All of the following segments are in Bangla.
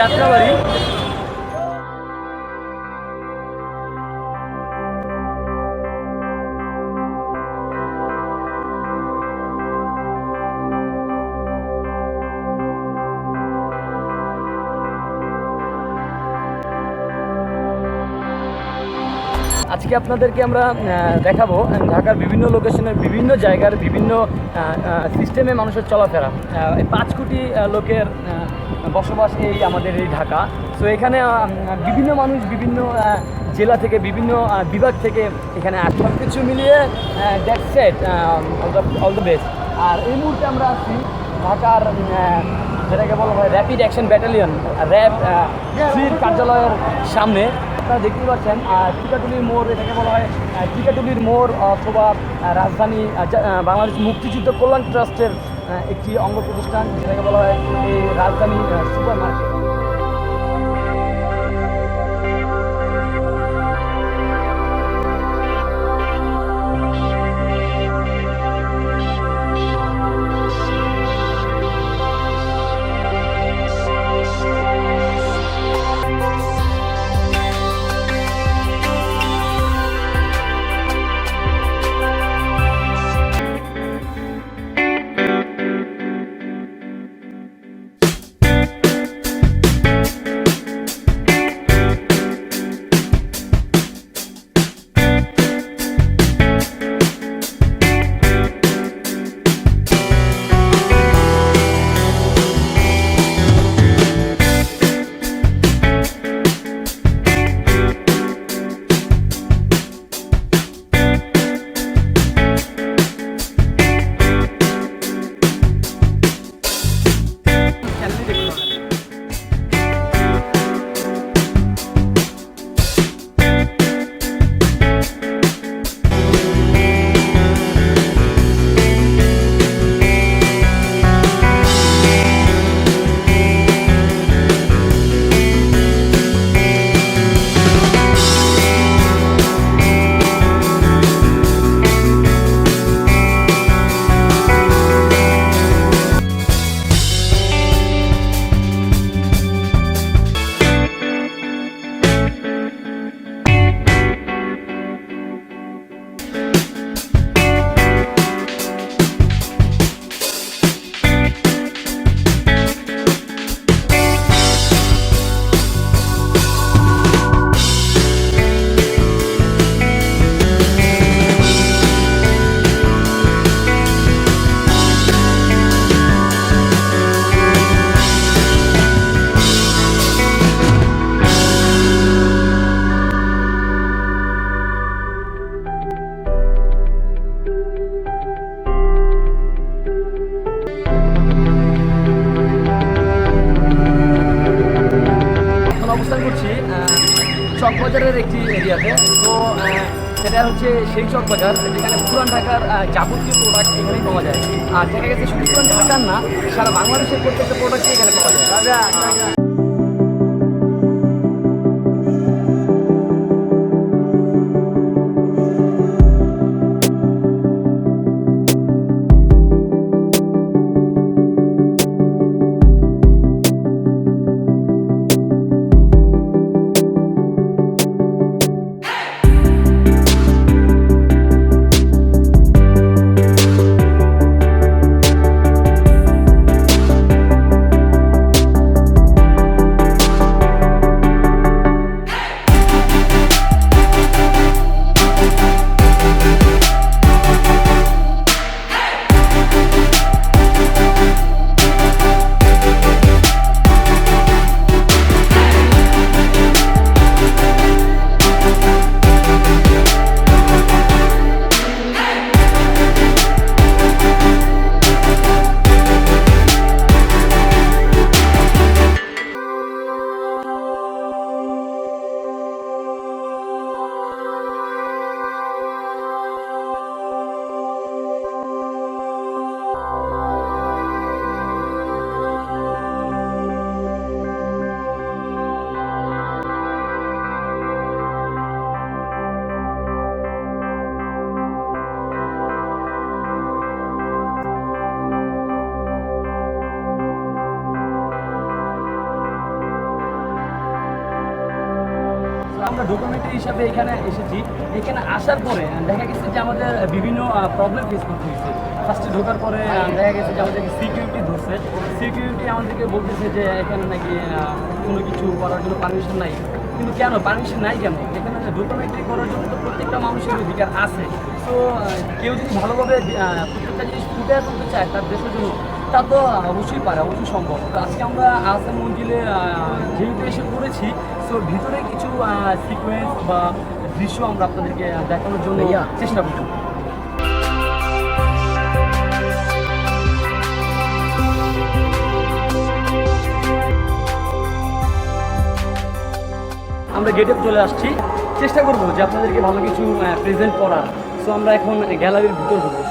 যাত্রাবাড়ি। আজকে আপনাদেরকে আমরা দেখাবো ঢাকার বিভিন্ন লোকেশনের বিভিন্ন জায়গার বিভিন্ন সিস্টেমে মানুষের চলাফেরা। 5 কোটি লোকের বসবাস এই আমাদের এই ঢাকা। সো এখানে বিভিন্ন মানুষ বিভিন্ন জেলা থেকে বিভিন্ন বিভাগ থেকে এখানে সব কিছু মিলিয়ে that's it, all the best. আর এই মুহূর্তে আমরা আছি ঢাকার যেটাকে বলা হয় র্যাপিড অ্যাকশন ব্যাটালিয়ন, র্যাব থ্রির কার্যালয়ের সামনে। আপনারা দেখতেই পাচ্ছেন টিকাটুলির মোড়, এটাকে বলা হয় টিকাটুলির মোড় অথবা রাজধানী বাংলাদেশ মুক্তিযুদ্ধ কল্যাণ ট্রাস্টের একটি অঙ্গ প্রতিষ্ঠান, যেটাকে বলা হয় এই রাজধানী সুপার মার্কেট। চকবাজারের একটি এরিয়াতে। তো সেটা হচ্ছে সেই চকবাজার যেখানে পুরান ঢাকার যাবতীয় প্রোডাক্ট এখানেই পাওয়া যায়। আর দেখা গেছে শুধু পুরান ঢাকার না, সারা বাংলাদেশের প্রত্যেকটা প্রোডাক্টই এখানে পাওয়া যায়। আমরা ডকুমেন্টারি হিসাবে এখানে এসেছি। এখানে আসার পরে দেখা গেছে যে আমাদের বিভিন্ন প্রবলেম ফেস করতে হয়েছে। ফার্স্টে ঢোকার পরে দেখা গেছে যে আমাদেরকে সিকিউরিটি ধরছে। সিকিউরিটি আমাদেরকে বলতেছে যে এখানে নাকি কোনো কিছু করার জন্য পারমিশন নাই। কিন্তু কেন পারমিশন নাই কেন? এখানে ডকুমেন্টারি করার জন্য তো প্রত্যেকটা মানুষের অধিকার আছে। তো কেউ যদি ভালোভাবে প্রত্যেকটা জিনিস ফুটে তুলতে চায় তার দেশের জন্য, তা তো অবশ্যই পারে, অবশ্যই সম্ভব। তো আজকে আমরা আহসান মঞ্জিলে যেহেতু এসে পড়েছি, সো ভিতরে কিছু সিকোয়েন্স বা দৃশ্য আমরা আপনাদেরকে দেখানোর জন্য চেষ্টা করব। আমরা গেটে চলে আসছি, চেষ্টা করবো যে আপনাদেরকে ভালো কিছু প্রেজেন্ট করার। সো আমরা এখন গ্যালারির ভিতর ঢুকবো।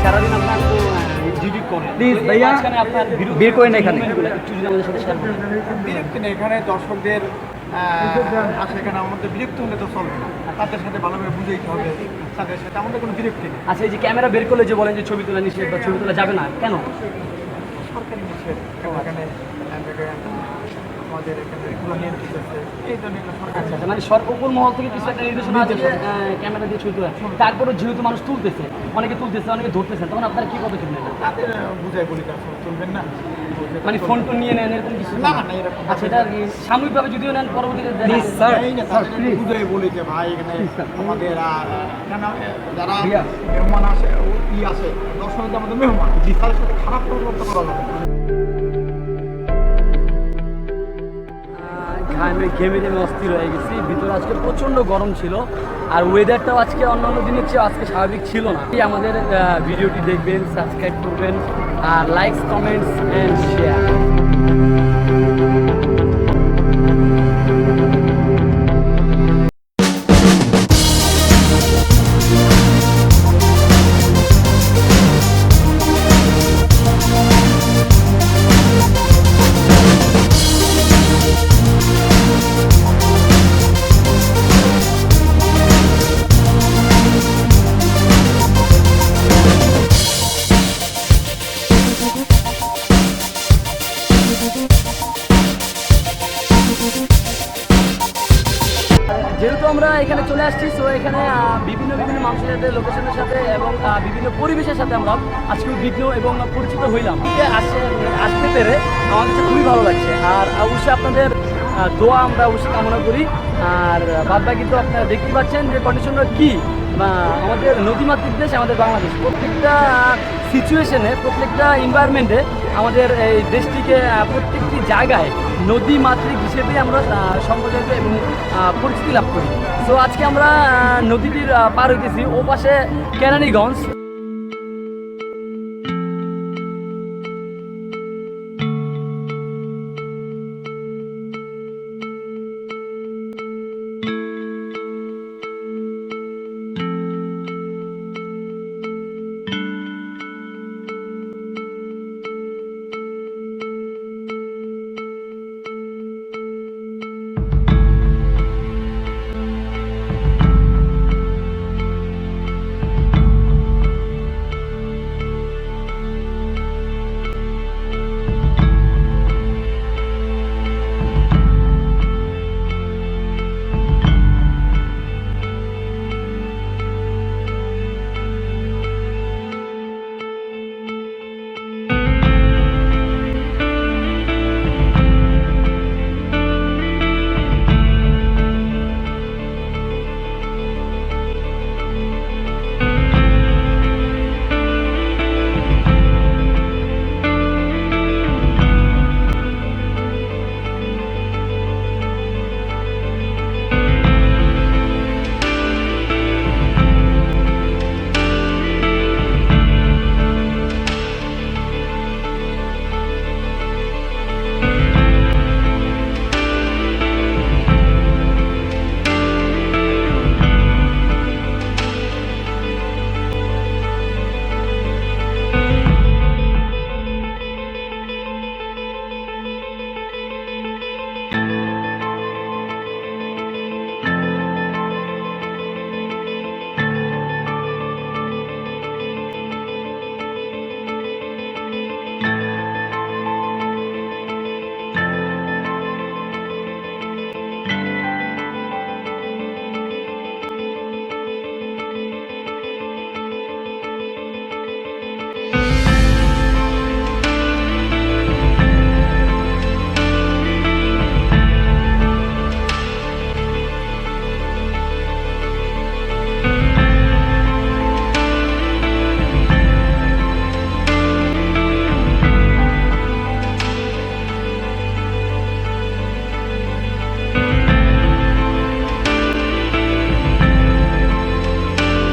সারাদিন আপনার তো ডিউটি করেন, প্লিজ ভাইয়া আপনার বের করেন এখানে। একটু যদি আমাদের সাথে শেয়ার করেন। বিরক্তি নেই, এখানে দর্শকদের আসে, এখানে আমাদের বিরক্তি হলে তো চলবে না, তাদের সাথে ভালোভাবে বুঝাইতে হবে, তাদের সাথে আমাদের কোনো বিরক্তি নেই। আচ্ছা, এই যে ক্যামেরা বের করলে যে বলেন যে ছবি তোলা নিষেধ বা ছবি তোলা যাবে না, কেন? সরকারি নিষেধ, এখানে আমাদের এখানে এগুলো নিয়ন্ত্রিত আছে, এই জন্য এগুলো সরকারি। আচ্ছা, মানে উপর মহল থেকে কিছু একটা নির্দেশনা আছে যে ক্যামেরা দিয়ে ছবি তোলা। তারপরে যেহেতু মানুষ তুলতেছে, অনেকে তুলতেছে, অনেকে ধরতেছে, তখন আপনারা কি পদক্ষেপ নেবেন? তাদের বুঝাই বলি তার চলবেন না, মানে ফোন টোন নিয়ে নেন এরকম কিছু? না না এরকম। আচ্ছা, এটা সাময়িকভাবে যদিও নেন, পরবর্তীতে Please, sir. বুঝাই বলি যে ভাই এখানে আমাদের এখানে যারা মেহমান আসে আসে দর্শক আমাদের মেহমান, তাদের সাথে খারাপ প্রবর্তন করা যাবে না। ঘেমে ঘেমে অস্থির হয়ে গেছি। ভিতরে আজকে প্রচণ্ড গরম ছিল, আর ওয়েদারটাও আজকে অন্যান্য দিনের চেয়ে আজকে স্বাভাবিক ছিল না। আমাদের ভিডিওটি দেখবেন, সাবস্ক্রাইব করবেন, আর লাইকস, কমেন্টস অ্যান্ড শেয়ার। যেহেতু আমরা এখানে চলে আসছি, সো এখানে বিভিন্ন বিভিন্ন মানুষের সাথে, লোকেশনের সাথে এবং বিভিন্ন পরিবেশের সাথে আমরা আজকে উদ্বিগ্ন এবং পরিচিত হইলাম। আসতে পেরে আমার কাছে খুবই ভালো লাগছে। আর অবশ্যই আপনাদের দোয়া আমরা অবশ্যই কামনা করি। আর বাদ বাকি তো আপনারা দেখতে পাচ্ছেন যে কন্ডিশনটা কী। আমাদের নদীমাতৃক দেশ আমাদের বাংলাদেশ, প্রত্যেকটা সিচুয়েশনে, প্রত্যেকটা এনভায়রনমেন্টে আমাদের এই দেশটিকে প্রত্যেকটি জায়গায় নদীমাতৃক হিসেবে আমরা সম্প্রচারিত এবং পরিচিতি লাভ করি। সো আজকে আমরা নদীটির পার হইতেছি, ও পাশে কেরানীগঞ্জ।